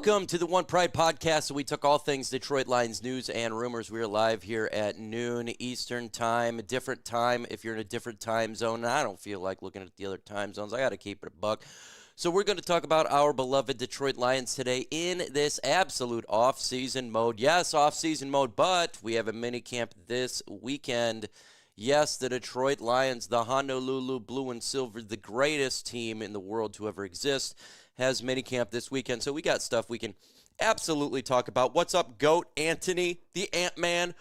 Welcome to the OnePride podcast. So we took all things Detroit Lions news and rumors. We are live here at noon Eastern time, a different time if you're in a different time zone. And I don't feel like looking at the other time zones. I got to keep it a buck. So we're going to talk about our beloved Detroit Lions today in this absolute off-season mode. Yes, off-season mode, but we have a mini camp this weekend. Yes, the Detroit Lions, the Honolulu Blue and Silver, the greatest team in the world to ever exist, has minicamp this weekend. So we got stuff we can absolutely talk about. What's up, GOAT Anthony, the Ant-Man,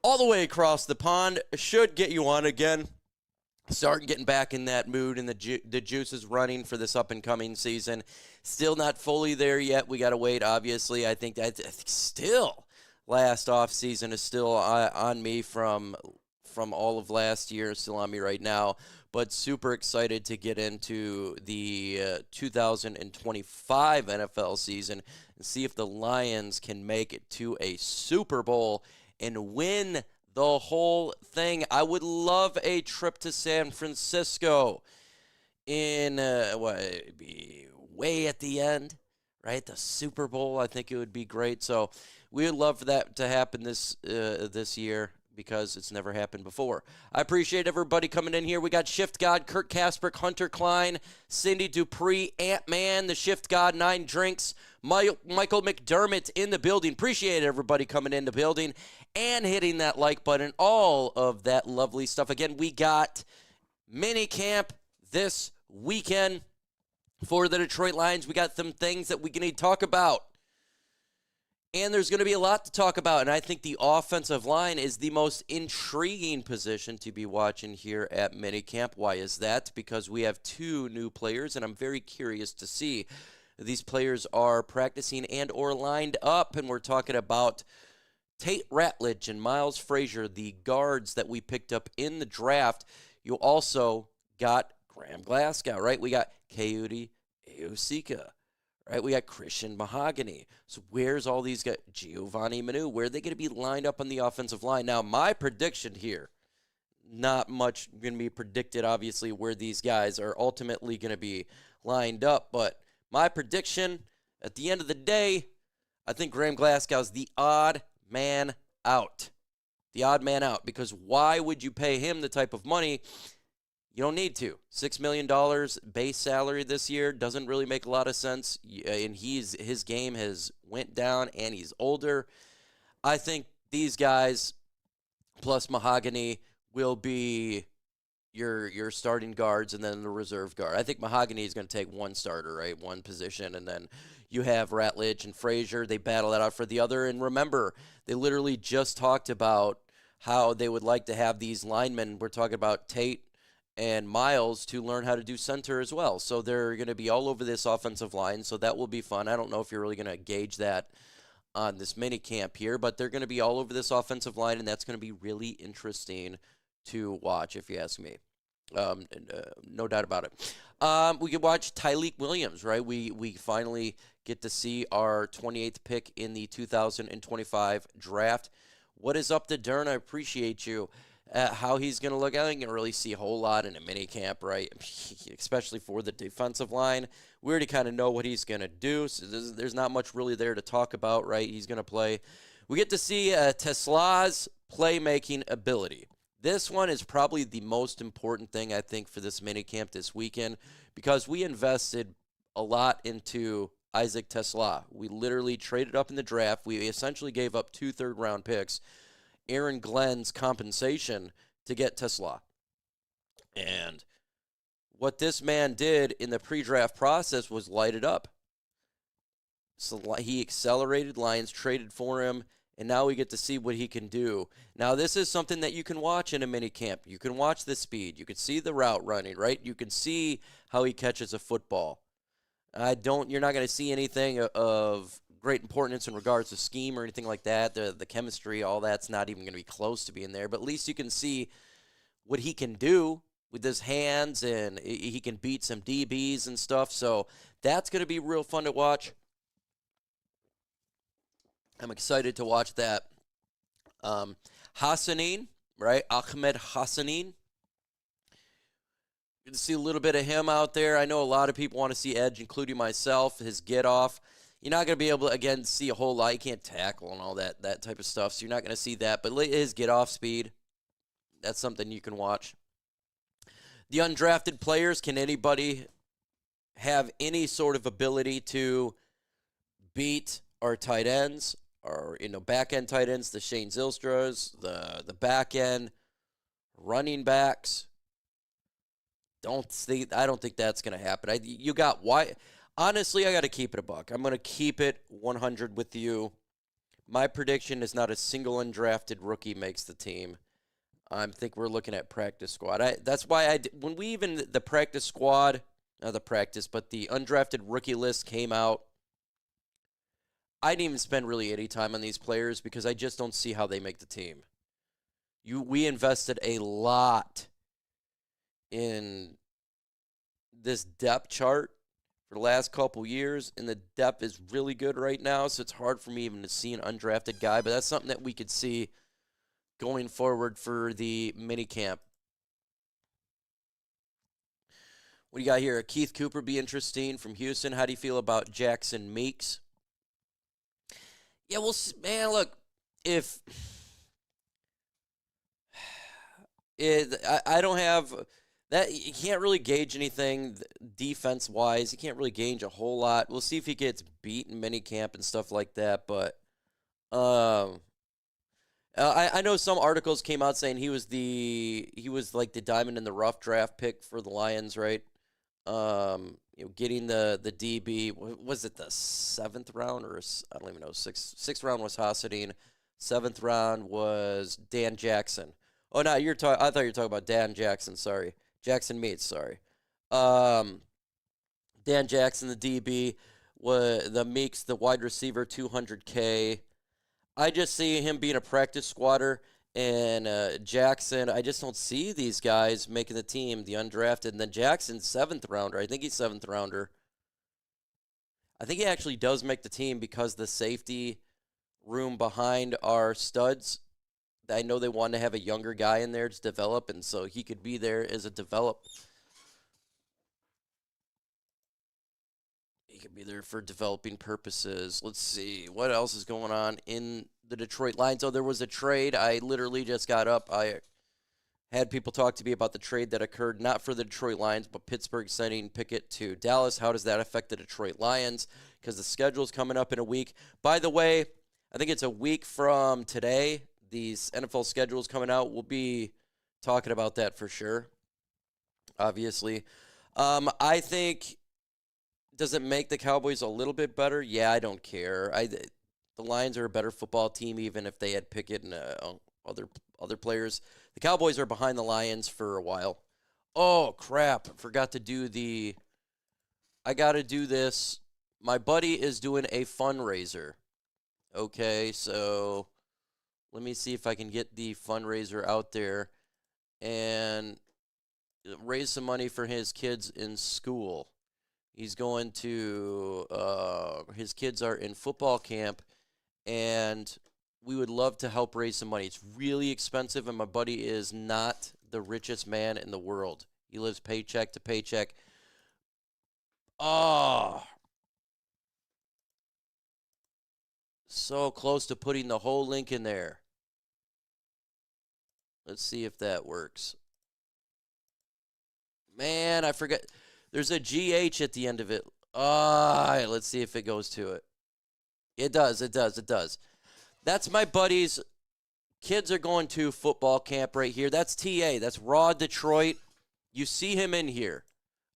all the way across the pond? Should get you on again. Starting getting back in that mood, and the juice is running for this up-and-coming season. Still not fully there yet. We got to wait, obviously. I think still last off-season is still on me from all of last year, still on me right now, but super excited to get into the 2025 NFL season and see if the Lions can make it to a Super Bowl and win the whole thing. I would love a trip to San Francisco in, it'd be way at the end, right? The Super Bowl, I think it would be great. So we would love for that to happen this year, because it's never happened before. I appreciate everybody coming in here. We got Shift God, Kurt Kasper, Hunter Klein, Cindy Dupree, Ant-Man, the Shift God, 9 Drinks, Michael McDermott in the building. Appreciate everybody coming in the building and hitting that like button, all of that lovely stuff. Again, we got mini camp this weekend for the Detroit Lions. We got some things that we can need to talk about. And there's going to be a lot to talk about, and I think the offensive line is the most intriguing position to be watching here at minicamp. Why is that? Because we have 2 new players, and I'm very curious to see these players are practicing and or lined up, and we're talking about Tate Ratledge and Miles Frazier, the guards that we picked up in the draft. You also got Graham Glasgow, right? We got Keudi Eosika. Right, we got Christian Mahogany. So where's all these guys? Giovanni Manu. Where are they going to be lined up on the offensive line? Now, my prediction here, not much going to be predicted, obviously, where these guys are ultimately going to be lined up. But my prediction, at the end of the day, I think Graham Glasgow is the odd man out. The odd man out. Because why would you pay him the type of money? You don't need to. $6 million base salary this year doesn't really make a lot of sense, and his game has went down, and he's older. I think these guys, plus Mahogany, will be your starting guards and then the reserve guard. I think Mahogany is going to take one starter, right, one position, and then you have Ratledge and Frazier. They battle that out for the other. And remember, they literally just talked about how they would like to have these linemen. We're talking about Tate and Miles to learn how to do center as well. So they're going to be all over this offensive line, so that will be fun. I don't know if you're really going to gauge that on this mini camp here, but they're going to be all over this offensive line, and that's going to be really interesting to watch, if you ask me. No doubt about it. We could watch Tyleik Williams, right? We finally get to see our 28th pick in the 2025 draft. What is up to Dern? I appreciate you. How he's going to look, I didn't really see a whole lot in a mini camp, right? Especially for the defensive line. We already kind of know what he's going to do, so there's not much really there to talk about, right? He's going to play. We get to see Tesla's playmaking ability. This one is probably the most important thing, I think, for this mini camp this weekend, because we invested a lot into Isaac Tesla. We literally traded up in the draft. We essentially gave up 2 third-round picks, Aaron Glenn's compensation, to get Tesla. And what this man did in the pre-draft process was light it up. So he accelerated. Lions traded for him, and now we get to see what he can do. Now, this is something that you can watch in a mini camp. You can watch the speed. You can see the route running, right? You can see how he catches a football. You're not going to see anything of great importance in regards to scheme or anything like that. The chemistry, all that's not even going to be close to being there. But at least you can see what he can do with his hands, and he can beat some DBs and stuff. So that's going to be real fun to watch. I'm excited to watch that. Hassanin, right? Ahmed Hassanin. Good to see a little bit of him out there. I know a lot of people want to see Edge, including myself, his get off. You're not going to be able to, again, see a whole lot. You can't tackle and all that type of stuff, so you're not going to see that. But his get-off speed, that's something you can watch. The undrafted players, can anybody have any sort of ability to beat our tight ends, our back-end tight ends, the Shane Zylstras, the back-end running backs? I don't think that's going to happen. Honestly, I got to keep it a buck. I'm going to keep it 100 with you. My prediction is not a single undrafted rookie makes the team. I think we're looking at practice squad. That's why when the practice squad, not the practice, but the undrafted rookie list came out, I didn't even spend really any time on these players because I just don't see how they make the team. We invested a lot in this depth chart for the last couple years, and the depth is really good right now, so it's hard for me even to see an undrafted guy, but that's something that we could see going forward for the mini camp. What do you got here? Keith Cooper be interesting from Houston. How do you feel about Jackson Meeks? Yeah, well, man, look, I don't have that. You can't really gauge anything defense-wise. You can't really gauge a whole lot. We'll see if he gets beat in minicamp and stuff like that. But I know some articles came out saying he was like the diamond in the rough draft pick for the Lions, right? Getting the DB. Was it the 7th round or I don't even know. Sixth round was Hassadine. 7th round was Dan Jackson. Oh, no, I thought you were talking about Dan Jackson. Sorry, Jackson Meeks. Sorry, Dan Jackson, the DB, was the Meeks, the wide receiver, $200K. I just see him being a practice squatter, and Jackson. I just don't see these guys making the team, the undrafted. And then Jackson, 7th rounder. I think he's 7th rounder. I think he actually does make the team because the safety room behind our studs. I know they want to have a younger guy in there to develop, and so he could be there as a He could be there for developing purposes. Let's see. What else is going on in the Detroit Lions? Oh, there was a trade. I literally just got up. I had people talk to me about the trade that occurred, not for the Detroit Lions, but Pittsburgh sending Pickett to Dallas. How does that affect the Detroit Lions? Because the schedule's coming up in a week. By the way, I think it's a week from today. These NFL schedules coming out. We'll be talking about that for sure, obviously. I think, does it make the Cowboys a little bit better? Yeah, I don't care. The Lions are a better football team, even if they had Pickett and other players. The Cowboys are behind the Lions for a while. Oh, crap. Forgot to do I got to do this. My buddy is doing a fundraiser. Okay, so let me see if I can get the fundraiser out there and raise some money for his kids in school. He's going to, his kids are in football camp, and we would love to help raise some money. It's really expensive, and my buddy is not the richest man in the world. He lives paycheck to paycheck. Oh, so close to putting the whole link in there. Let's see if that works. Man, I forgot. There's a GH at the end of it. Let's see if it goes to it. It does. That's my buddy's. Kids are going to football camp right here. That's TA. That's Raw Detroit. You see him in here.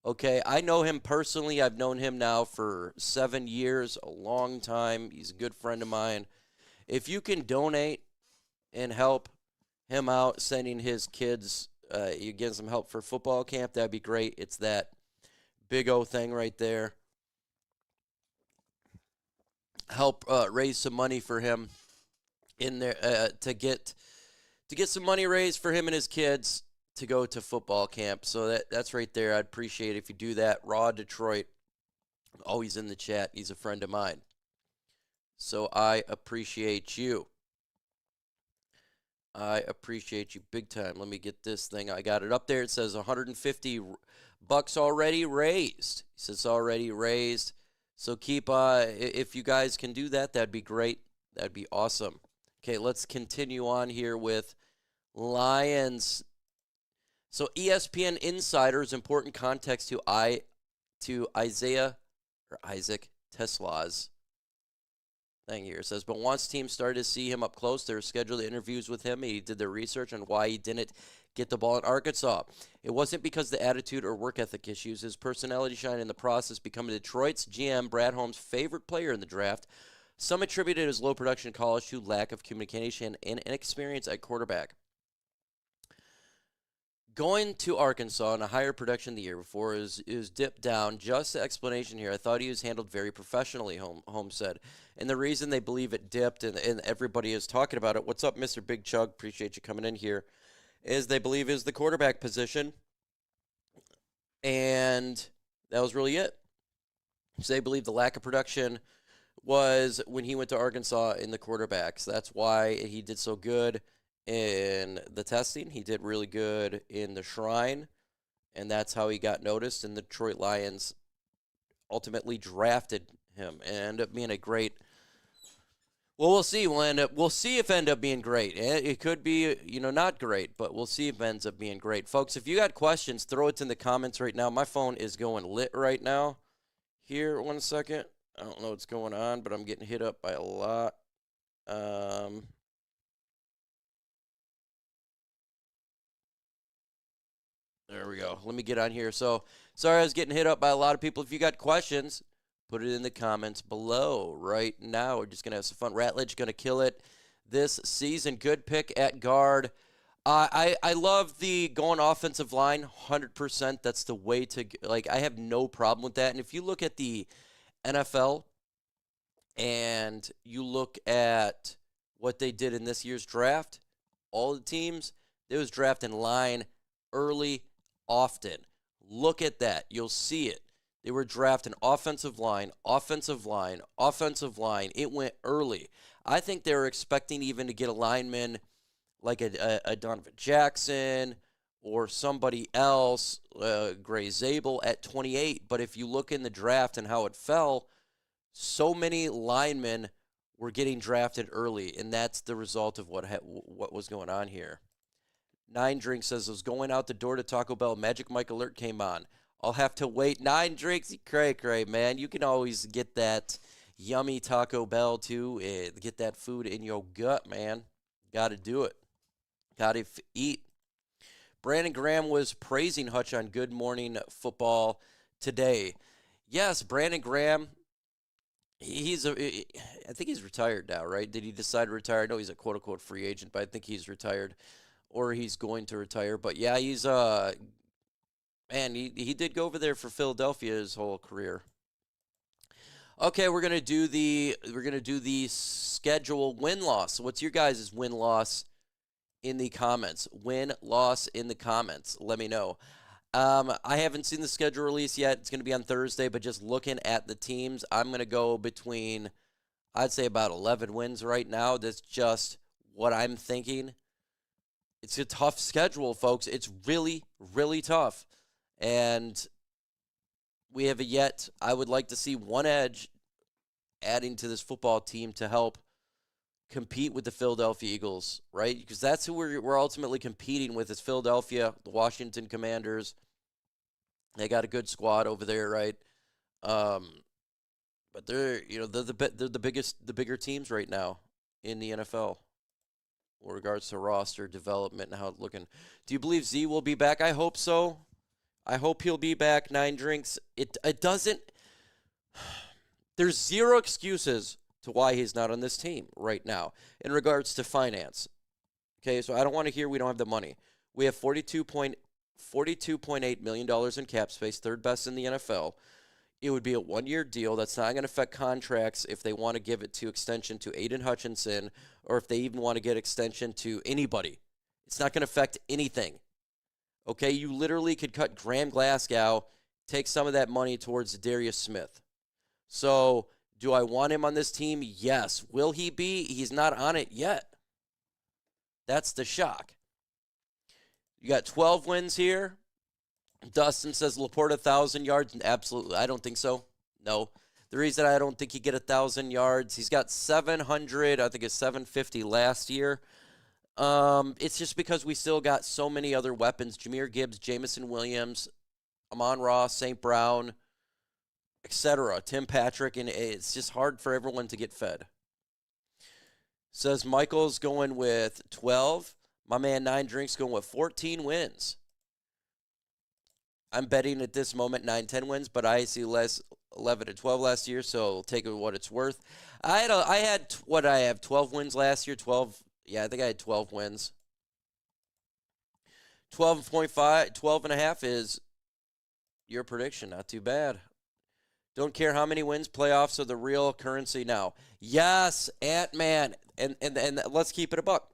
Okay, I know him personally. I've known him now for 7 years, a long time. He's a good friend of mine. If you can donate and help him out, sending his kids, you get some help for football camp, that'd be great. It's that big O thing right there. Help raise some money for him in there to get some money raised for him and his kids to go to football camp. So that's right there. I'd appreciate it if you do that. Raw Detroit, always in the chat. He's a friend of mine. So I appreciate you. I appreciate you big time. Let me get this thing. I got it up there. It says $150 already raised. It says already raised. So keep, if you guys can do that, that'd be great. That'd be awesome. Okay, let's continue on here with Lions. So ESPN Insider's important context to Isaac Tesla's thing here. It says, but once teams started to see him up close, there were scheduled interviews with him. He did their research on why he didn't get the ball in Arkansas. It wasn't because the attitude or work ethic issues. His personality shined in the process, becoming Detroit's GM Brad Holmes' favorite player in the draft. Some attributed his low production in college to lack of communication and inexperience at quarterback. Going to Arkansas in a higher production the year before is dipped down. Just the explanation here. I thought he was handled very professionally, Holmes said. And the reason they believe it dipped, and everybody is talking about it, what's up, Mr. Big Chug? Appreciate you coming in here, is they believe is the quarterback position. And that was really it. So they believe the lack of production was when he went to Arkansas in the quarterbacks. That's why he did so good in the testing. He did really good in the Shrine, and that's how he got noticed, and the Detroit Lions ultimately drafted him and ended up being a great. Well, we'll see. We'll see if it ends up being great. It could be, not great, but we'll see if it ends up being great. Folks, if you got questions, throw it in the comments right now. My phone is going lit right now. Here, 1 second. I don't know what's going on, but I'm getting hit up by a lot. There we go. Let me get on here. So, sorry I was getting hit up by a lot of people. If you got questions, put it in the comments below right now. We're just going to have some fun. Ratledge going to kill it this season. Good pick at guard. I love the going offensive line, 100%. That's the way to, I have no problem with that. And if you look at the NFL and you look at what they did in this year's draft, all the teams, they was drafting line early, often. Look at that. You'll see it. They were drafting offensive line, offensive line, offensive line. It went early. I think they were expecting even to get a lineman like a Donovan Jackson or somebody else, Gray Zabel at 28. But if you look in the draft and how it fell, so many linemen were getting drafted early, and that's the result of what was going on here. 9 Drink says, I was going out the door to Taco Bell. Magic Mike alert came on. I'll have to wait. 9 Drinks, cray, man. You can always get that yummy Taco Bell, too. Get that food in your gut, man. Got to do it. Got to eat. Brandon Graham was praising Hutch on Good Morning Football today. Yes, Brandon Graham, I think he's retired now, right? Did he decide to retire? I know he's a quote-unquote free agent, but I think he's retired. Or he's going to retire. But yeah, he's he did go over there for Philadelphia his whole career. Okay, we're gonna do the schedule win-loss. What's your guys' win-loss in the comments? Win-loss in the comments. Let me know. I haven't seen the schedule release yet. It's gonna be on Thursday, but just looking at the teams, I'm gonna go between, I'd say about 11 wins right now. That's just what I'm thinking. It's a tough schedule, folks. It's really, really tough. And we have I would like to see one edge adding to this football team to help compete with the Philadelphia Eagles, right? Because that's who we're ultimately competing with is Philadelphia, the Washington Commanders. They got a good squad over there, right? But they're the bigger teams right now in the NFL. With regards to roster development and how it's looking. Do you believe Z will be back? I hope so. I hope he'll be back. 9 Drinks. It doesn't. There's zero excuses to why he's not on this team right now in regards to finance. Okay, so I don't want to hear we don't have the money. We have $42.8 million in cap space, third best in the NFL. It would be a one-year deal. That's not going to affect contracts if they want to give it to extension to Aiden Hutchinson or if they even want to get extension to anybody. It's not going to affect anything. Okay, you literally could cut Graham Glasgow, take some of that money towards Darius Smith. So, do I want him on this team? Yes. Will he be? He's not on it yet. That's the shock. You got 12 wins here. Dustin says Laporte 1,000 yards. Absolutely. I don't think so. No. The reason I don't think he get 1,000 yards, he's got 700, I think it's 750 last year. It's just because we still got so many other weapons. Jahmyr Gibbs, Jamison Williams, Amon-Ra St. Brown, etc. Tim Patrick, and it's just hard for everyone to get fed. Says Michael's going with 12. My man 9 Drinks going with 14 wins. I'm betting at this moment 9-10 wins, but I see less 11 to 12 last year, so I'll take it what it's worth. I had 12 wins last year. 12. Yeah, I think I had 12 wins. 12.5, 12.5 is your prediction. Not too bad. Don't care how many wins. Playoffs are the real currency now. Yes, Ant-Man. And let's keep it a buck.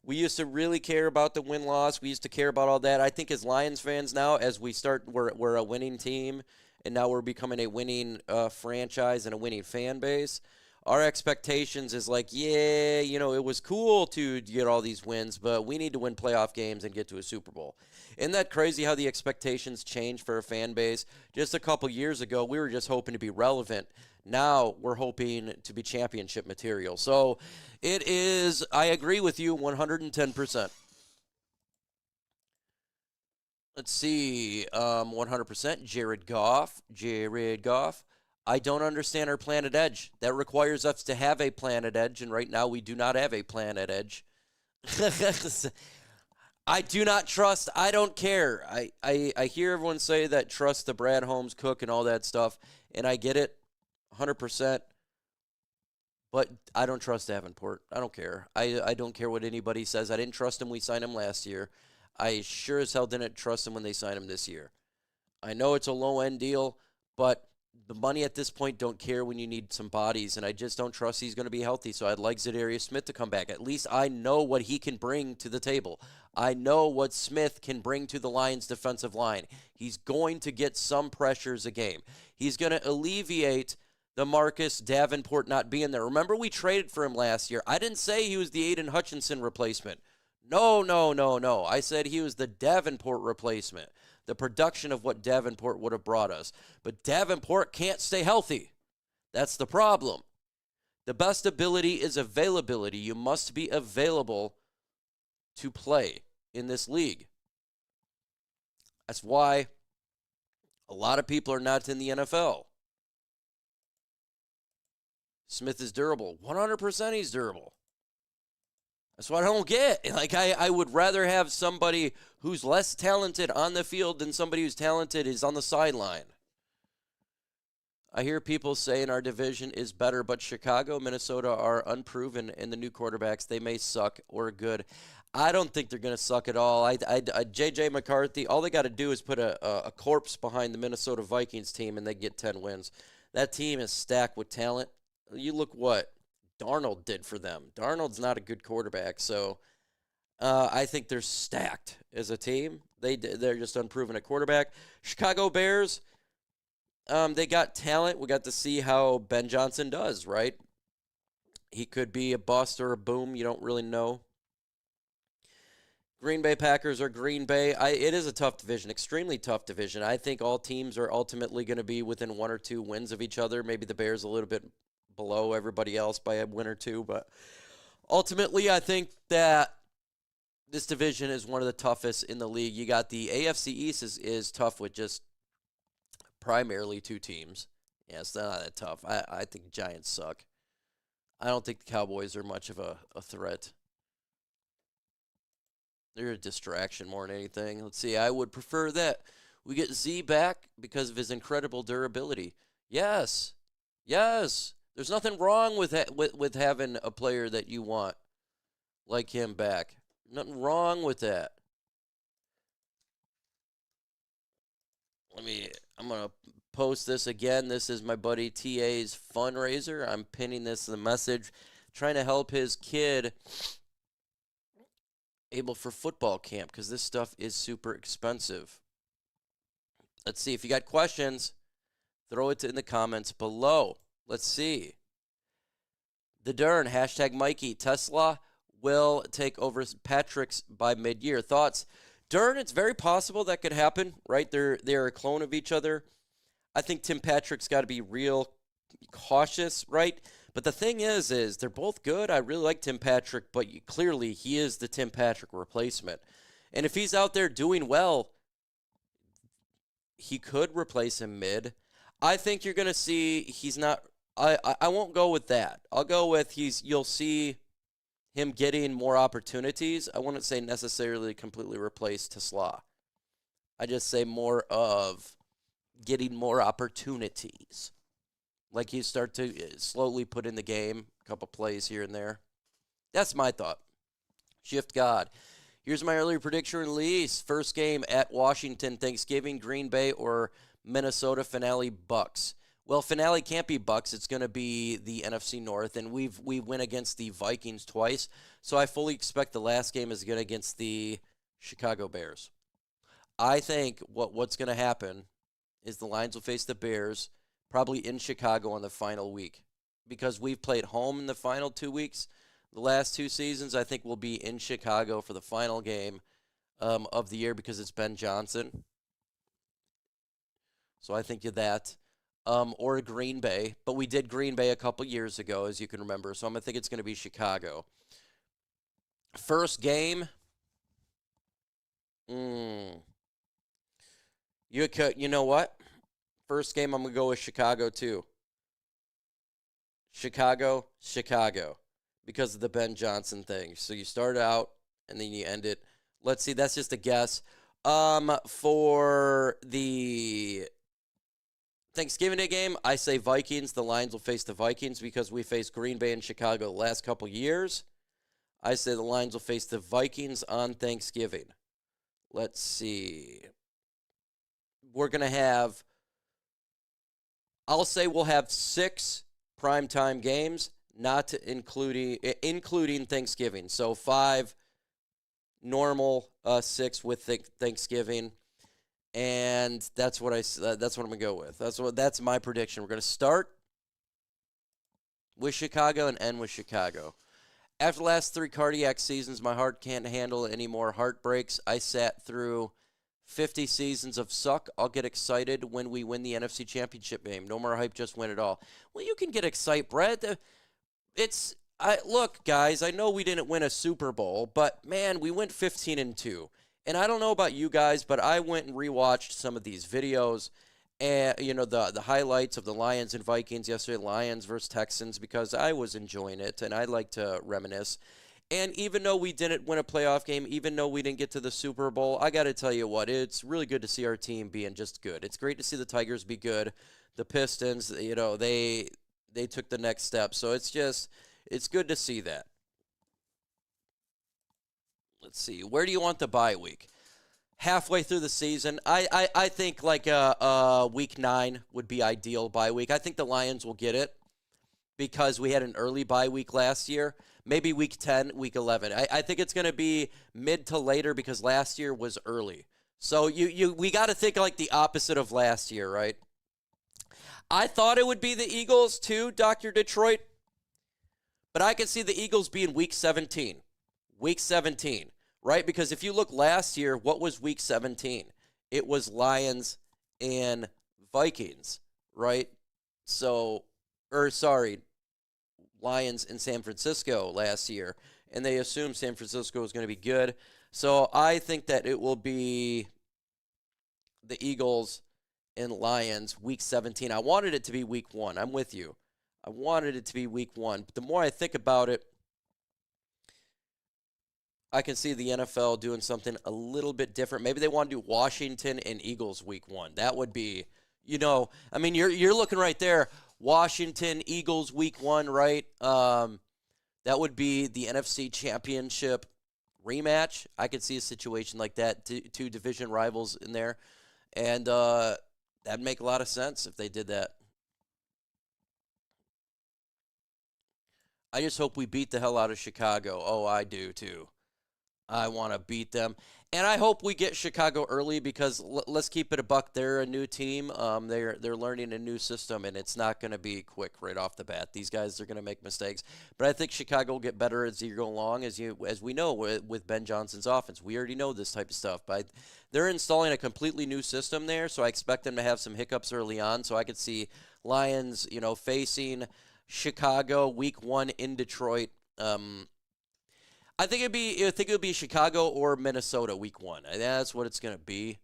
We used to really care about the win-loss. We used to care about all that. I think as Lions fans now, as we're a winning team, and now we're becoming a winning franchise and a winning fan base, our expectations is like, yeah, it was cool to get all these wins, but we need to win playoff games and get to a Super Bowl. Isn't that crazy how the expectations change for a fan base? Just a couple years ago, we were just hoping to be relevant. Now we're hoping to be championship material. So it is, I agree with you 110%. Let's see, 100%. Jared Goff. I don't understand our Planet Edge. That requires us to have a Planet Edge, and right now we do not have a Planet Edge. I do not trust. I don't care. I hear everyone say that trust the Brad Holmes, Cook, and all that stuff, and I get it 100%, but I don't trust Davenport. I don't care. I don't care what anybody says. I didn't trust him. We signed him last year. I sure as hell didn't trust him when they signed him this year. I know it's a low-end deal, but the money at this point don't care when you need some bodies, and I just don't trust he's going to be healthy. So I'd like Zadarius Smith to come back. At least I know what he can bring to the table. I know what Smith can bring to the Lions' defensive line. He's going to get some pressures a game. He's going to alleviate the Marcus Davenport not being there. Remember, we traded for him last year. I didn't say he was the Aiden Hutchinson replacement. No. I said he was the Davenport replacement. The production of what Davenport would have brought us. But Davenport can't stay healthy. That's the problem. The best ability is availability. You must be available to play in this league. That's why a lot of people are not in the NFL. Smith is durable. 100% he's durable. That's what I don't get. Like, I would rather have somebody who's less talented on the field than somebody who's talented is on the sideline. I hear people saying our division is better, but Chicago, Minnesota are unproven, and the new quarterbacks, they may suck or good. I don't think they're going to suck at all. J.J. McCarthy, all they got to do is put a corpse behind the Minnesota Vikings team, and they get 10 wins. That team is stacked with talent. You look what Darnold did for them. Darnold's not a good quarterback, so I think they're stacked as a team. They're just unproven at quarterback. Chicago Bears, they got talent. We got to see how Ben Johnson does, right? He could be a bust or a boom. You don't really know. Green Bay Packers are Green Bay. It is a tough division, extremely tough division. I think all teams are ultimately going to be within 1 or 2 wins of each other. Maybe the Bears a little bit below everybody else by a win or 2, but ultimately I think that this division is one of the toughest in the league. You got the AFC East is tough with just primarily 2 teams. Yeah, it's not that tough. I think Giants suck. I don't think the Cowboys are much of a threat. They're a distraction more than anything. Let's see, I would prefer that we get Z back because of his incredible durability. Yes. There's nothing wrong with having a player that you want like him back. Nothing wrong with that. I'm going to post this again. This is my buddy TA's fundraiser. I'm pinning this in the message, trying to help his kid able for football camp because this stuff is super expensive. Let's see. If you got questions, throw it in the comments below. Let's see. The Dern, hashtag Mikey. Tesla will take over Patrick's by mid-year. Thoughts? Dern, it's very possible that could happen, right? They're a clone of each other. I think Tim Patrick's got to be real cautious, right? But the thing is they're both good. I really like Tim Patrick, but clearly he is the Tim Patrick replacement. And if he's out there doing well, he could replace him mid. I think you're going to see he's not. I won't go with that. I'll go with you'll see him getting more opportunities. I wouldn't say necessarily completely replace Tesla. I just say more of getting more opportunities. Like you start to slowly put in the game, a couple plays here and there. That's my thought. Shift God. Here's my early prediction release. First game at Washington, Thanksgiving, Green Bay or Minnesota finale Bucks. Well, finale can't be Bucks. It's going to be the NFC North, and we went against the Vikings twice. So I fully expect the last game is going to against the Chicago Bears. I think what's going to happen is the Lions will face the Bears probably in Chicago on the final week because we've played home in the final 2 weeks. The last 2 seasons, I think we'll be in Chicago for the final game of the year because it's Ben Johnson. So I think of that. Or Green Bay. But we did Green Bay a couple years ago, as you can remember. So I'm going to think it's going to be Chicago. First game. You know what? First game, I'm going to go with Chicago, too. Chicago. Because of the Ben Johnson thing. So you start out, and then you end it. Let's see, that's just a guess. For the Thanksgiving Day game, I say Vikings. The Lions will face the Vikings because we faced Green Bay and Chicago the last couple years. I say the Lions will face the Vikings on Thanksgiving. Let's see. We're going to have, I'll say we'll have 6 primetime games, not including Thanksgiving. So 5 normal, 6 with Thanksgiving. And that's what I'm gonna go with. That's my prediction. We're gonna start with Chicago and end with Chicago. After the last 3 cardiac seasons, my heart can't handle any more heartbreaks. I sat through 50 seasons of suck. I'll get excited when we win the NFC Championship game. No more hype, just win it all. Well, you can get excited, Brett. Look, guys, I know we didn't win a Super Bowl, but man, we went 15-2. And I don't know about you guys, but I went and rewatched some of these videos and the highlights of the Lions and Vikings yesterday, Lions versus Texans, because I was enjoying it and I like to reminisce. And even though we didn't win a playoff game, even though we didn't get to the Super Bowl, I got to tell you what, it's really good to see our team being just good. It's great to see the Tigers be good. The Pistons, they took the next step. So it's good to see that. Let's see. Where do you want the bye week? Halfway through the season, I think like week 9 would be ideal bye week. I think the Lions will get it because we had an early bye week last year. Maybe week 10, week 11. I think it's going to be mid to later because last year was early. So we got to think like the opposite of last year, right? I thought it would be the Eagles too, Dr. Detroit. But I could see the Eagles being week 17. Week 17, right? Because if you look last year, what was week 17? It was Lions and Vikings, right? Lions in San Francisco last year. And they assumed San Francisco was going to be good. So I think that it will be the Eagles and Lions week 17. I wanted it to be week 1. I'm with you. I wanted it to be week 1. But the more I think about it, I can see the NFL doing something a little bit different. Maybe they want to do Washington and Eagles week 1. That would be, you're looking right there. Washington, Eagles week 1, right? That would be the NFC Championship rematch. I could see a situation like that, 2 division rivals in there. And that'd make a lot of sense if they did that. I just hope we beat the hell out of Chicago. Oh, I do too. I want to beat them. And I hope we get Chicago early because let's keep it a buck. They're a new team. They're learning a new system, and it's not going to be quick right off the bat. These guys are going to make mistakes, but I think Chicago will get better as you go along. As we know with Ben Johnson's offense, we already know this type of stuff. But they're installing a completely new system there, so I expect them to have some hiccups early on. So I could see Lions, facing Chicago week 1 in Detroit. I think it would be Chicago or Minnesota week 1. That's what it's going to be.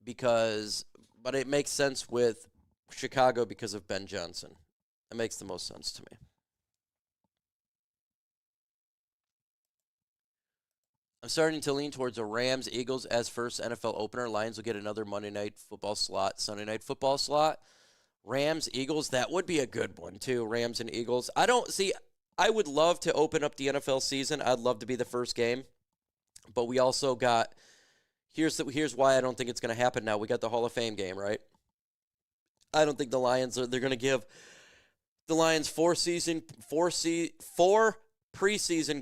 But it makes sense with Chicago because of Ben Johnson. It makes the most sense to me. I'm starting to lean towards a Rams-Eagles as first NFL opener. Lions will get another Monday Night Football slot, Sunday Night Football slot. Rams-Eagles, that would be a good one too, Rams and Eagles. I would love to open up the NFL season. I'd love to be the first game. But we also got here's why I don't think it's going to happen now. We got the Hall of Fame game, right? I don't think the Lions they're going to give the Lions four preseason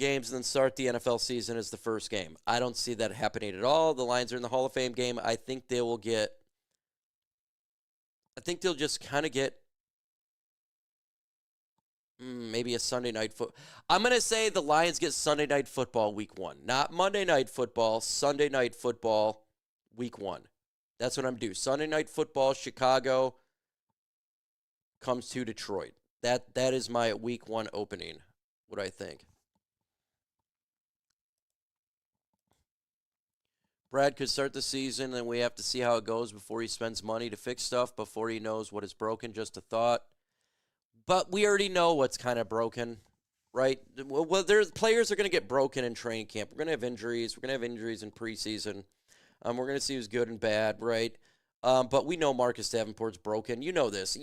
games and then start the NFL season as the first game. I don't see that happening at all. The Lions are in the Hall of Fame game. I think they'll just kind of get maybe a Sunday night football. I'm going to say the Lions get Sunday night football week 1. Not Monday night football, Sunday night football week 1. That's what I'm doing. Sunday night football, Chicago comes to Detroit. That is my week 1 opening, what I think. Brad could start the season, and we have to see how it goes before he spends money to fix stuff, before he knows what is broken. Just a thought. But we already know what's kind of broken, right? Well, players are going to get broken in training camp. We're going to have injuries. We're going to have injuries in preseason. We're going to see who's good and bad, right? But we know Marcus Davenport's broken. You know this.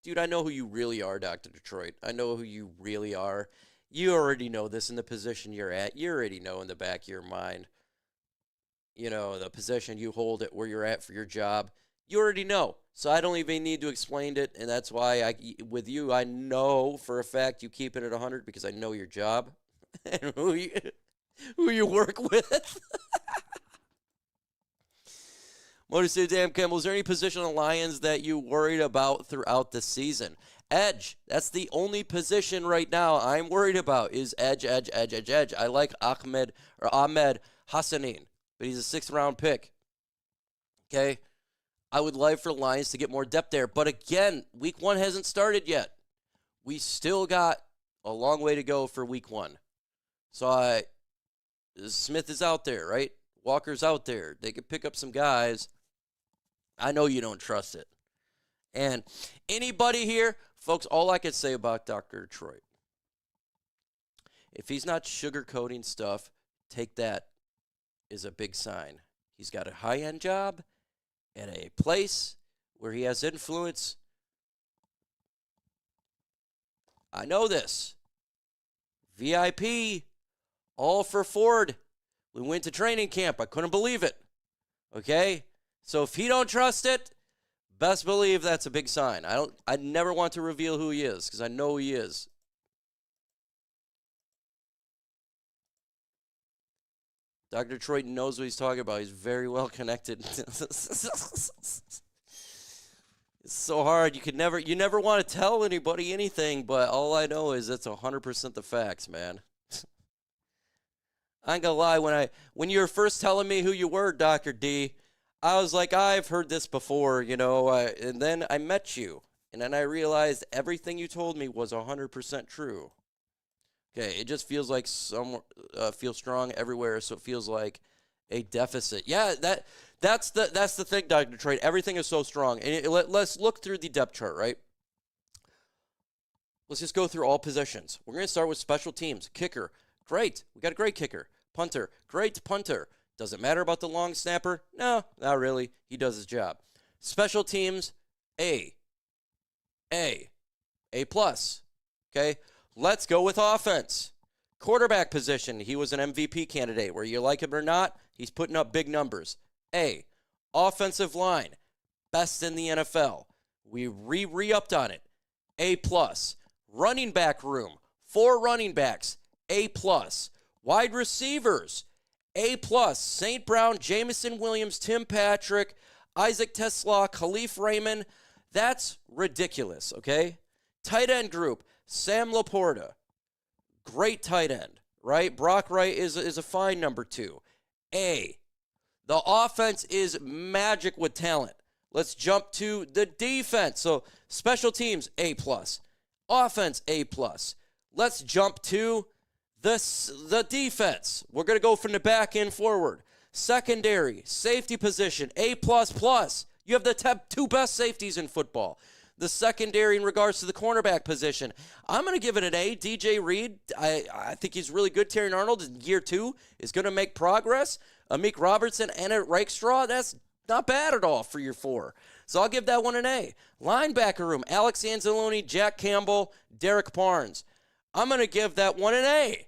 Dude, I know who you really are, Dr. Detroit. I know who you really are. You already know this in the position you're at. You already know in the back of your mind, the position you hold at where you're at for your job. You already know. So I don't even need to explain it, and that's why with you, I know for a fact you keep it at 100 because I know your job and who you work with. Motor City Dan Campbell, is there any position on the Lions that you worried about throughout the season? Edge. That's the only position right now I'm worried about is edge. I like Ahmed Hassanin, but he's a 6th-round pick. Okay? I would like for Lions to get more depth there. But again, week 1 hasn't started yet. We still got a long way to go for week 1. So Smith is out there, right? Walker's out there. They could pick up some guys. I know you don't trust it. And anybody here, folks, all I could say about Dr. Detroit, if he's not sugarcoating stuff, take that as a big sign. He's got a high-end job at a place where he has influence. I know this. VIP, all for Ford. We went to training camp. I couldn't believe it. Okay? So if he don't trust it, best believe that's a big sign. I never want to reveal who he is because I know who he is. Dr. Detroit knows what he's talking about. He's very well connected. It's so hard. You never want to tell anybody anything, but all I know is it's 100% the facts, man. I ain't gonna lie, when you were first telling me who you were, Dr. D, I was like, I've heard this before, and then I met you, and then I realized everything you told me was 100% true. Okay, it just feels like feels strong everywhere, so it feels like a deficit. Yeah, that's the thing, Dr. Detroit. Everything is so strong. And let's look through the depth chart, right? Let's just go through all positions. We're going to start with special teams. Kicker, great. We got a great kicker. Punter, great punter. Does it matter about the long snapper? No, not really. He does his job. Special teams, A+. Okay? Let's go with offense. Quarterback position, he was an MVP candidate. Whether you like him or not, he's putting up big numbers. A. Offensive line, best in the NFL. We re-upped on it. A+. Running back room, 4 running backs, A+. Wide receivers, A+. St. Brown, Jamison Williams, Tim Patrick, Isaac Tesla, Khalif Raymond. That's ridiculous, okay? Tight end group, Sam Laporta. Great tight end, right? Brock Wright is a fine number 2. A. The offense is magic with talent. Let's jump to the defense. So special teams, A+. Offense, A+. Let's jump to the defense. We're going to go from the back end forward. Secondary, safety position, A++. You have the 2 best safeties in football. The secondary in regards to the cornerback position, I'm going to give it an A. DJ Reed, I think he's really good. Terrion Arnold in year 2 is going to make progress. Amik Robertson and a Rakestraw, that's not bad at all for year 4. So I'll give that one an A. Linebacker room, Alex Anzalone, Jack Campbell, Derek Barnes. I'm going to give that one an A.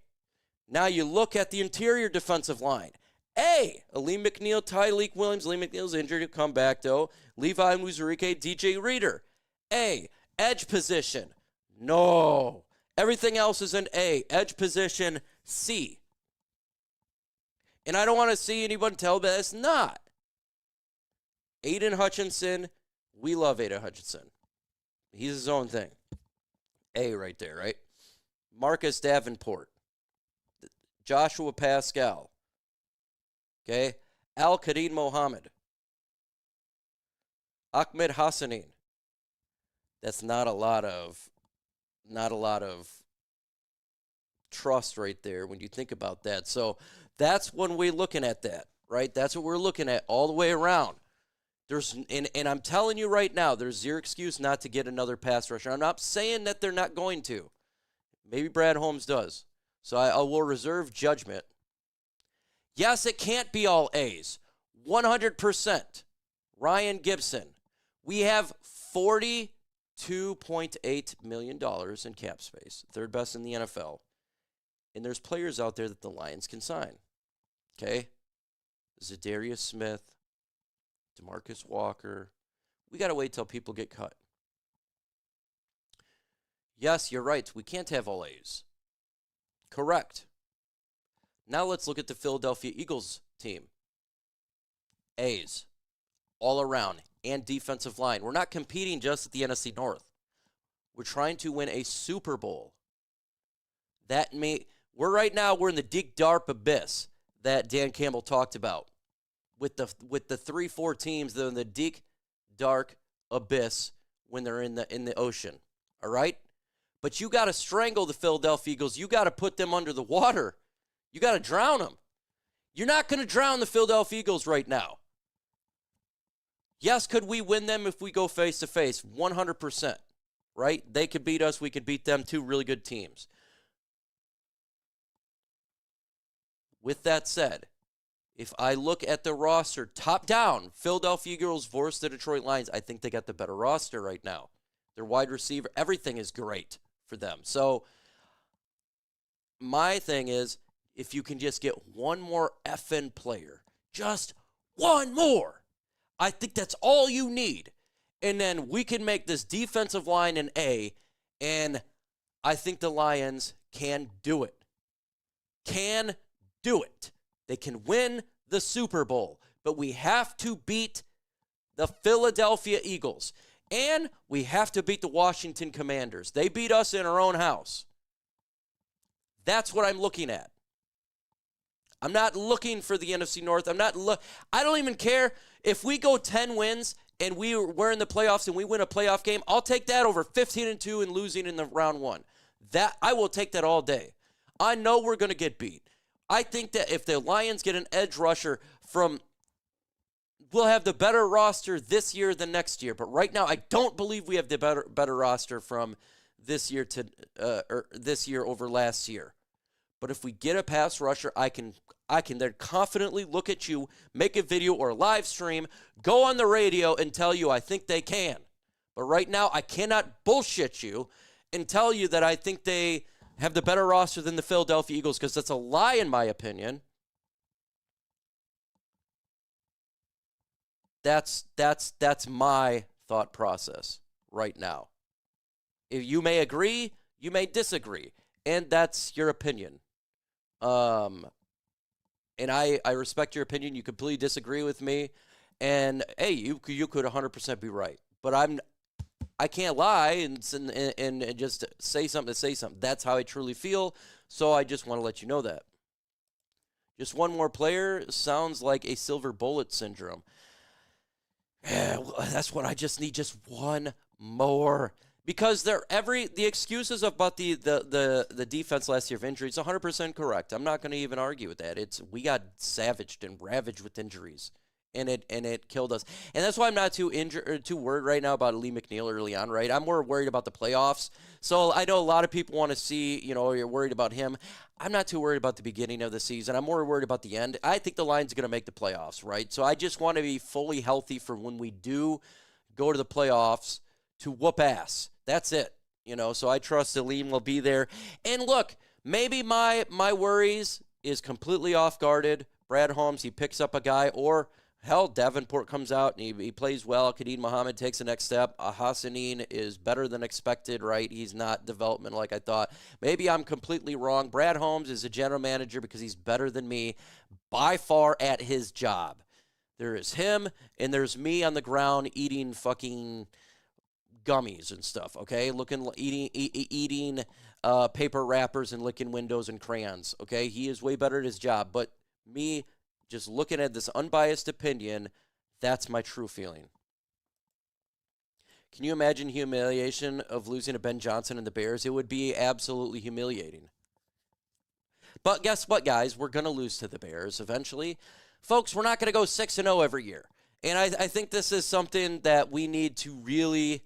Now you look at the interior defensive line. A. Aleem McNeil, Tyleek Williams. Aleem McNeil's injured. He'll come back, though. Levi Muzurike, DJ Reader. A. Edge position. No. Everything else is an A. Edge position, C. And I don't want to see anyone tell me it's not. Aiden Hutchinson. We love Aiden Hutchinson. He's his own thing. A right there, right? Marcus Davenport. Joshua Pascal. Okay? Al-Qadim Mohammed. Ahmed Hassanin. That's not a lot of trust right there when you think about that. So that's when we're looking at that, right? That's what we're looking at all the way around. And I'm telling you right now, there's zero excuse not to get another pass rusher. I'm not saying that they're not going to. Maybe Brad Holmes does. So I will reserve judgment. Yes, it can't be all A's. 100%. Ryan Gibson. We have $42.8 million in cap space. Third best in the NFL. And there's players out there that the Lions can sign. Okay? Zadarius Smith. DeMarcus Walker. We got to wait till people get cut. Yes, you're right. We can't have all A's. Correct. Now let's look at the Philadelphia Eagles team. A's. All around. And defensive line. We're not competing just at the NFC North. We're trying to win a Super Bowl. We're in the deep dark abyss that Dan Campbell talked about. With the 3-4 teams that are in the deep dark abyss when they're in the ocean. All right? But you got to strangle the Philadelphia Eagles. You got to put them under the water. You got to drown them. You're not going to drown the Philadelphia Eagles right now. Yes, could we win them if we go face-to-face? 100%, right? They could beat us. We could beat them. 2 really good teams. With that said, if I look at the roster, top down, Philadelphia Eagles versus the Detroit Lions, I think they got the better roster right now. Their wide receiver, everything is great for them. So my thing is, if you can just get one more effing player, just one more, I think that's all you need. And then we can make this defensive line an A, and I think the Lions can do it. Can do it. They can win the Super Bowl, but we have to beat the Philadelphia Eagles, and we have to beat the Washington Commanders. They beat us in our own house. That's what I'm looking at. I'm not looking for the NFC North. I don't even care if we go 10 wins and we're in the playoffs and we win a playoff game. I'll take that over 15-2 and losing in the round 1. That I will take that all day. I know we're going to get beat. I think that if the Lions get an edge rusher we'll have the better roster this year than next year. But right now, I don't believe we have the better roster from this year over last year. But if we get a pass rusher, I can then confidently look at you, make a video or a live stream, go on the radio and tell you I think they can. But right now, I cannot bullshit you and tell you that I think they have the better roster than the Philadelphia Eagles, because that's a lie in my opinion. That's my thought process right now. If you may agree, you may disagree, and that's your opinion. Um, and I respect your opinion. You completely disagree with me. And hey, you could 100% be right. But I can't lie and just say something to say something. That's how I truly feel. So I just want to let you know that. Just one more player sounds like a silver bullet syndrome. Yeah, well, that's what I just need. Just one more. Because the excuses about the defense last year of injuries 100% correct. I'm not going to even argue with that. We got savaged and ravaged with injuries, and it killed us. And that's why I'm not too worried right now about Lee McNeil early on. Right, I'm more worried about the playoffs. So I know a lot of people want to see, you're worried about him. I'm not too worried about the beginning of the season. I'm more worried about the end. I think the Lions are going to make the playoffs. Right, so I just want to be fully healthy for when we do go to the playoffs to whoop ass. That's it. So I trust Aleem will be there. And look, maybe my worries is completely off-guarded. Brad Holmes, he picks up a guy, or hell, Davenport comes out and he plays well. Khalid Muhammad takes the next step. Hassanin is better than expected, right? He's not development like I thought. Maybe I'm completely wrong. Brad Holmes is a general manager because he's better than me by far at his job. There is him, and there's me on the ground eating fucking gummies and stuff, okay? Eating paper wrappers and licking windows and crayons, okay? He is way better at his job, but me just looking at this unbiased opinion, that's my true feeling. Can you imagine humiliation of losing to Ben Johnson and the Bears? It would be absolutely humiliating. But guess what, guys? We're going to lose to the Bears eventually. Folks, we're not going to go 6-0 every year. And I think this is something that we need to really,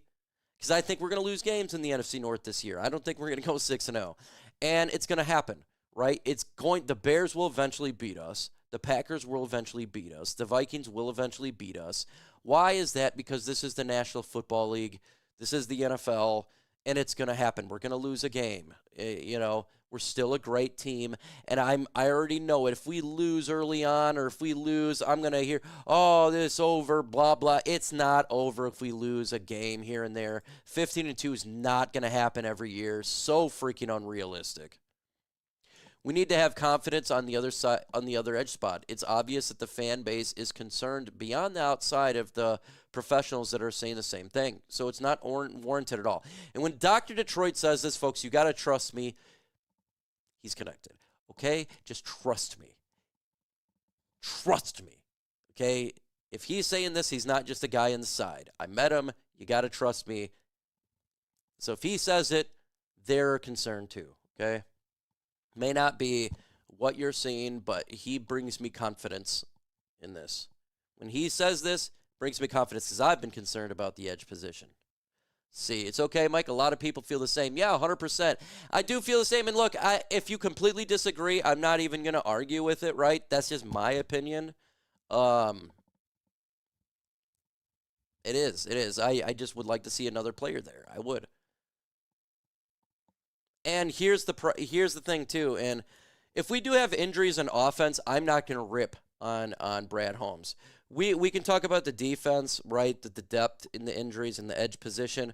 because I think we're going to lose games in the NFC North this year. I don't think we're going to go 6-0. And it's going to happen, right? The Bears will eventually beat us. The Packers will eventually beat us. The Vikings will eventually beat us. Why is that? Because this is the National Football League. This is the NFL, and it's going to happen. We're going to lose a game. We're still a great team, and I already know it. If we lose early on, or if we lose, I'm going to hear, oh, this over, blah, blah. It's not over if we lose a game here and there. 15-2 is not going to happen every year. So freaking unrealistic. We need to have confidence on the other side, on the other edge spot. It's obvious that the fan base is concerned beyond the outside of the professionals that are saying the same thing. So it's not warranted at all. And when Dr. Detroit says this, folks, you got to trust me. He's connected, okay? Just trust me. Trust me, okay? If he's saying this, he's not just a guy on the side. I met him. You got to trust me. So if he says it, they're concerned too, okay? May not be what you're seeing, but he brings me confidence in this. When he says this, brings me confidence because I've been concerned about the edge position. See, it's okay, Mike. A lot of people feel the same. Yeah, 100%. I do feel the same. And look, if you completely disagree, I'm not even going to argue with it, right? That's just my opinion. It is. I just would like to see another player there. I would. And here's the thing, too. And if we do have injuries on offense, I'm not going to rip on Brad Holmes. We can talk about the defense, right, the depth in the injuries and the edge position.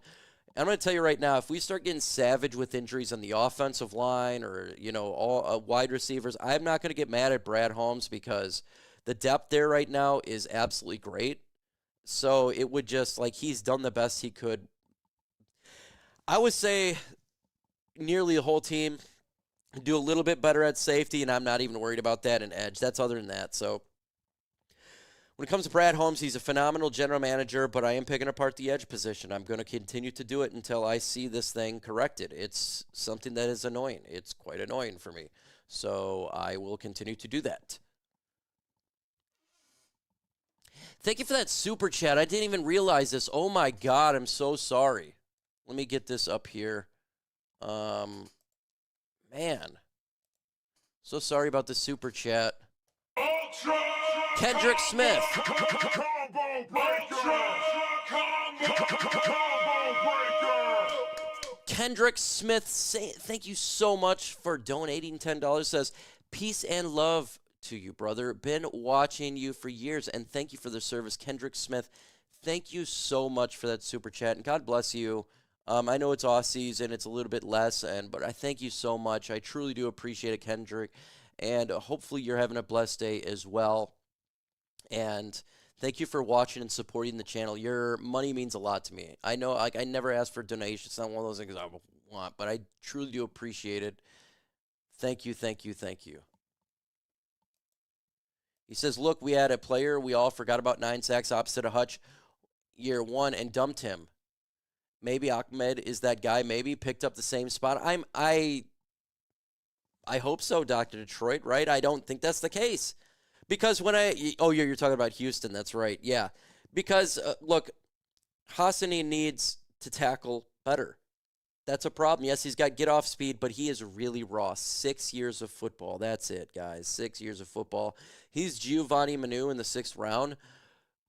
I'm going to tell you right now, if we start getting savage with injuries on the offensive line or, all wide receivers, I'm not going to get mad at Brad Holmes because the depth there right now is absolutely great. So it would just, he's done the best he could. I would say nearly the whole team do a little bit better at safety, and I'm not even worried about that in edge. That's other than that. So when it comes to Brad Holmes, he's a phenomenal general manager, but I am picking apart the edge position. I'm going to continue to do it until I see this thing corrected. It's something that is annoying. It's quite annoying for me. So I will continue to do that. Thank you for that super chat. I didn't even realize this. Oh, my God. I'm so sorry. Let me get this up here. Man. So sorry about the super chat. Kendrick Smith. Kendrick Smith, thank you so much for donating $10. Says, peace and love to you, brother. Been watching you for years, and thank you for the service. Kendrick Smith, thank you so much for that super chat, and God bless you. I know it's off season, it's a little bit less, but I thank you so much. I truly do appreciate it, Kendrick. And hopefully you're having a blessed day as well. And thank you for watching and supporting the channel. Your money means a lot to me. I know, like, I never ask for donations. It's not one of those things I want, but I truly do appreciate it. Thank you, thank you, thank you. He says, look, we had a player we all forgot about 9 sacks opposite of Hutch year 1 and dumped him. Maybe Ahmed is that guy. Maybe picked up the same spot. I hope so, Dr. Detroit, right? I don't think that's the case. Because when you're talking about Houston. That's right. Yeah. Because, look, Hassani needs to tackle better. That's a problem. Yes, he's got get-off speed, but he is really raw. 6 years of football. That's it, guys. 6 years of football. He's Giovanni Manu in the 6th round,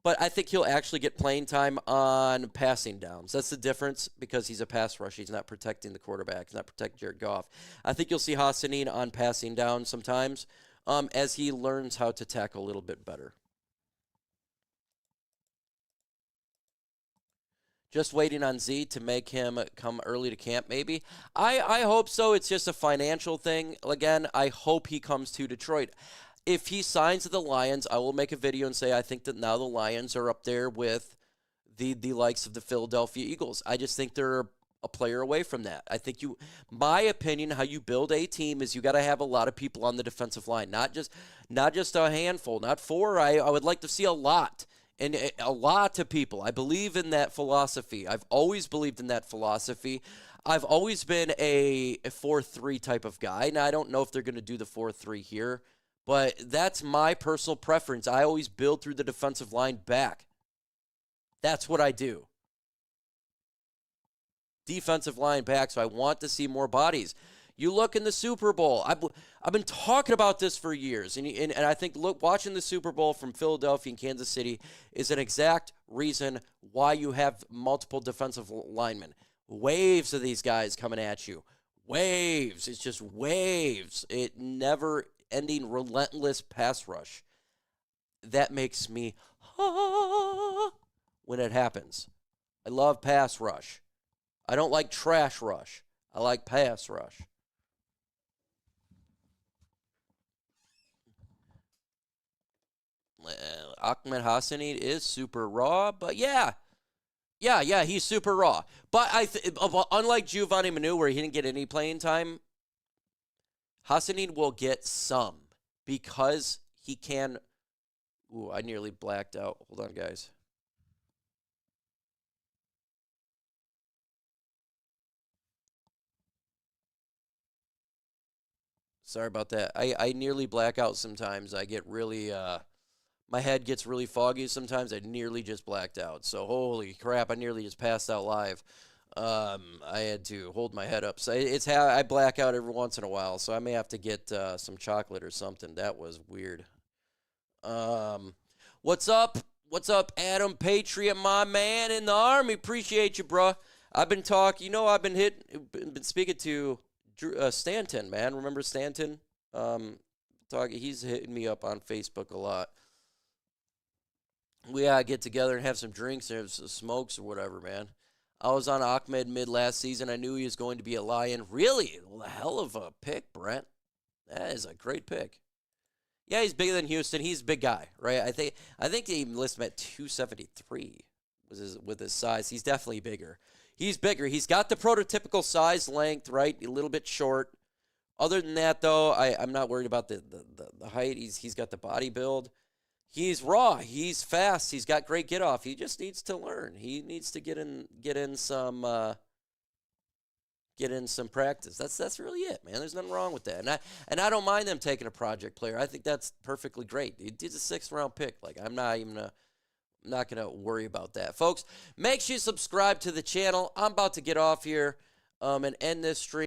but I think he'll actually get playing time on passing downs. That's the difference because he's a pass rusher. He's not protecting the quarterback. He's not protecting Jared Goff. I think you'll see Hassanin on passing down sometimes as he learns how to tackle a little bit better. Just waiting on Z to make him come early to camp, maybe. I hope so. It's just a financial thing. Again, I hope he comes to Detroit. If he signs with the Lions, I will make a video and say I think that now the Lions are up there with the likes of the Philadelphia Eagles. I just think they're a player away from that. I think my opinion, how you build a team is you got to have a lot of people on the defensive line, not just a handful, not 4. I would like to see a lot. And a lot of people. I believe in that philosophy. I've always believed in that philosophy. I've always been a 4-3 type of guy. Now, I don't know if they're going to do the 4-3 here, but that's my personal preference. I always build through the defensive line back. That's what I do. Defensive line back, so I want to see more bodies. You look in the Super Bowl. I've been talking about this for years, and I think watching the Super Bowl from Philadelphia and Kansas City is an exact reason why you have multiple defensive linemen. Waves of these guys coming at you. Waves. It's just waves. It never-ending, relentless pass rush. That makes me when it happens. I love pass rush. I don't like trash rush. I like pass rush. Ahmed Hassani is super raw, but yeah, he's super raw. But unlike Giovanni Manu, where he didn't get any playing time, Hassani will get some because he can. Ooh, I nearly blacked out. Hold on, guys. Sorry about that. I nearly black out sometimes. I get really my head gets really foggy sometimes. I nearly just blacked out. So holy crap, I nearly just passed out live. I had to hold my head up. So it's how I black out every once in a while. So I may have to get some chocolate or something. That was weird. What's up? What's up, Adam Patriot, my man in the Army? Appreciate you, bro. I've been talking. I've been speaking to Stanton, man. Remember Stanton? He's hitting me up on Facebook a lot. We gotta get together and have some drinks and have some smokes or whatever, man. I was on Ahmed mid last season. I knew he was going to be a Lion. Really? Well, a hell of a pick, Brent. That is a great pick. Yeah, he's bigger than Houston. He's a big guy, right? I think they even listed him at 273 with his size. He's definitely bigger. He's bigger. He's got the prototypical size length, right? A little bit short. Other than that, though, I'm not worried about the height. He's got the body build. He's raw. He's fast. He's got great get off. He just needs to learn. He needs to get in some practice. That's really it, man. There's nothing wrong with that. And I don't mind them taking a project player. I think that's perfectly great. He's a 6th round pick. Like I'm not gonna worry about that, folks. Make sure you subscribe to the channel. I'm about to get off here and end this stream.